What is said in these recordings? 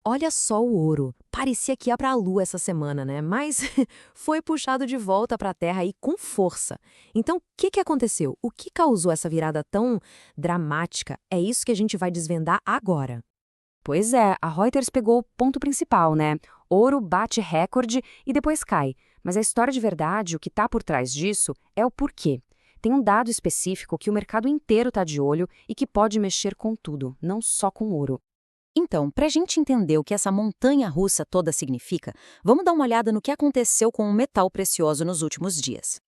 Olha só o ouro. Parecia que ia para a lua essa semana, né? Mas foi puxado de volta para a Terra aí com força. Então, o que aconteceu? O que causou essa virada tão dramática? É isso que a gente vai desvendar agora. Pois é, a Reuters pegou o ponto principal, né? Ouro bate recorde e depois cai. Mas a história de verdade, o que está por trás disso, é o porquê. Tem um dado específico que o mercado inteiro está de olho e que pode mexer com tudo, não só com ouro. Então, para a gente entender o que essa montanha-russa toda significa, vamos dar uma olhada no que aconteceu com o metal precioso nos últimos dias.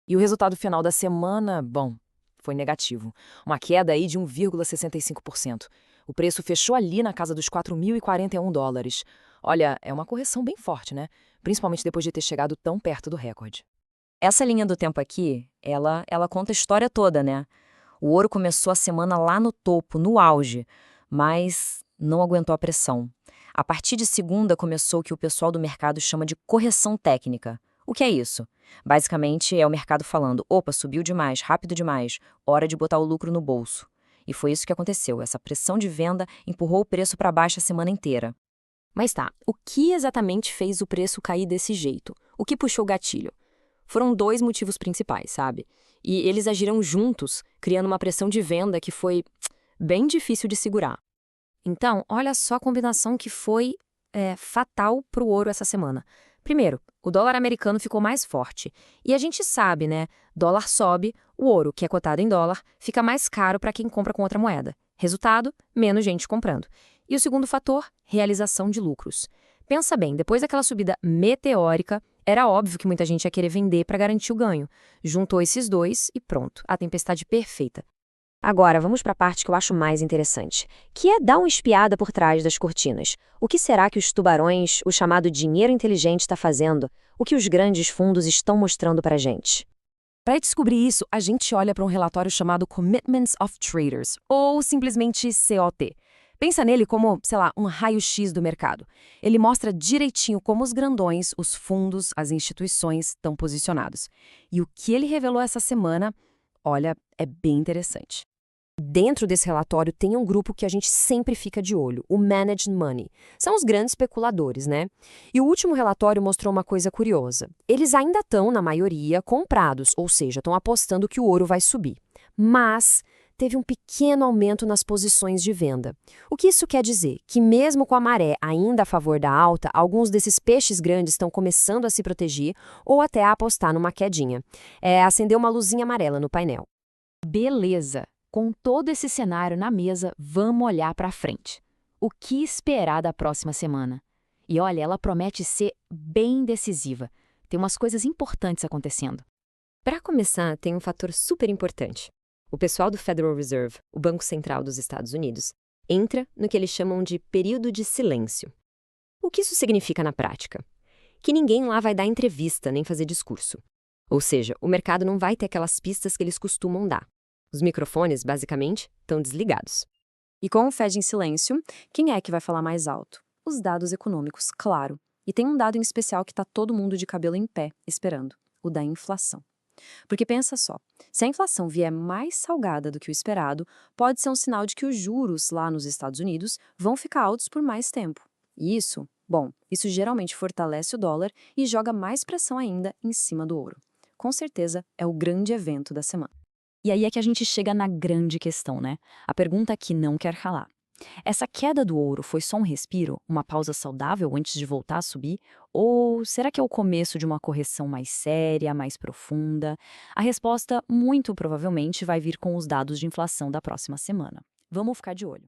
E o resultado final da semana, bom, foi negativo. Uma queda aí de 1,65%. O preço fechou ali na casa dos 4.041 dólares. Olha, é uma correção bem forte, né? Principalmente depois de ter chegado tão perto do recorde. Essa linha do tempo aqui, ela conta a história toda, né? O ouro começou a semana lá no topo, no auge, mas não aguentou a pressão. A partir de segunda começou o que o pessoal do mercado chama de correção técnica. O que é isso? Basicamente é o mercado falando: opa, subiu demais, rápido demais, hora de botar o lucro no bolso. E foi isso que aconteceu. Essa pressão de venda empurrou o preço para baixo a semana inteira. Mas tá, o que exatamente fez o preço cair desse jeito? O que puxou o gatilho? Foram dois motivos principais, sabe? E eles agiram juntos, criando uma pressão de venda que foi bem difícil de segurar. Então, olha só a combinação que foi fatal para o ouro essa semana. Primeiro, o dólar americano ficou mais forte. E a gente sabe, né? Dólar sobe, o ouro, que é cotado em dólar, fica mais caro para quem compra com outra moeda. Resultado, menos gente comprando. E o segundo fator, realização de lucros. Pensa bem, depois daquela subida meteórica, era óbvio que muita gente ia querer vender para garantir o ganho. Juntou esses dois e pronto, a tempestade perfeita. Agora, vamos para a parte que eu acho mais interessante, que é dar uma espiada por trás das cortinas. O que será que os tubarões, o chamado dinheiro inteligente, está fazendo? O que os grandes fundos estão mostrando para a gente? Para descobrir isso, a gente olha para um relatório chamado Commitments of Traders, ou simplesmente COT. Pensa nele como, sei lá, um raio-x do mercado. Ele mostra direitinho como os grandões, os fundos, as instituições estão posicionados. E o que ele revelou essa semana, olha, é bem interessante. Dentro desse relatório tem um grupo que a gente sempre fica de olho, o Managed Money. São os grandes especuladores, né? E o último relatório mostrou uma coisa curiosa. Eles ainda estão, na maioria, comprados, ou seja, estão apostando que o ouro vai subir. Mas teve um pequeno aumento nas posições de venda. O que isso quer dizer? Que mesmo com a maré ainda a favor da alta, alguns desses peixes grandes estão começando a se proteger ou até a apostar numa quedinha. Acendeu uma luzinha amarela no painel. Beleza! Com todo esse cenário na mesa, vamos olhar para frente. O que esperar da próxima semana? E olha, ela promete ser bem decisiva. Tem umas coisas importantes acontecendo. Para começar, tem um fator super importante. O pessoal do Federal Reserve, o Banco Central dos Estados Unidos, entra no que eles chamam de período de silêncio. O que isso significa na prática? Que ninguém lá vai dar entrevista nem fazer discurso. Ou seja, o mercado não vai ter aquelas pistas que eles costumam dar. Os microfones, basicamente, estão desligados. E com o Fed em silêncio, quem é que vai falar mais alto? Os dados econômicos, claro. E tem um dado em especial que está todo mundo de cabelo em pé, esperando, o da inflação. Porque pensa só, se a inflação vier mais salgada do que o esperado, pode ser um sinal de que os juros lá nos Estados Unidos vão ficar altos por mais tempo. E isso, isso geralmente fortalece o dólar e joga mais pressão ainda em cima do ouro. Com certeza é o grande evento da semana. E aí é que a gente chega na grande questão, né? A pergunta que não quer calar. Essa queda do ouro foi só um respiro, uma pausa saudável antes de voltar a subir? Ou será que é o começo de uma correção mais séria, mais profunda? A resposta, muito provavelmente, vai vir com os dados de inflação da próxima semana. Vamos ficar de olho.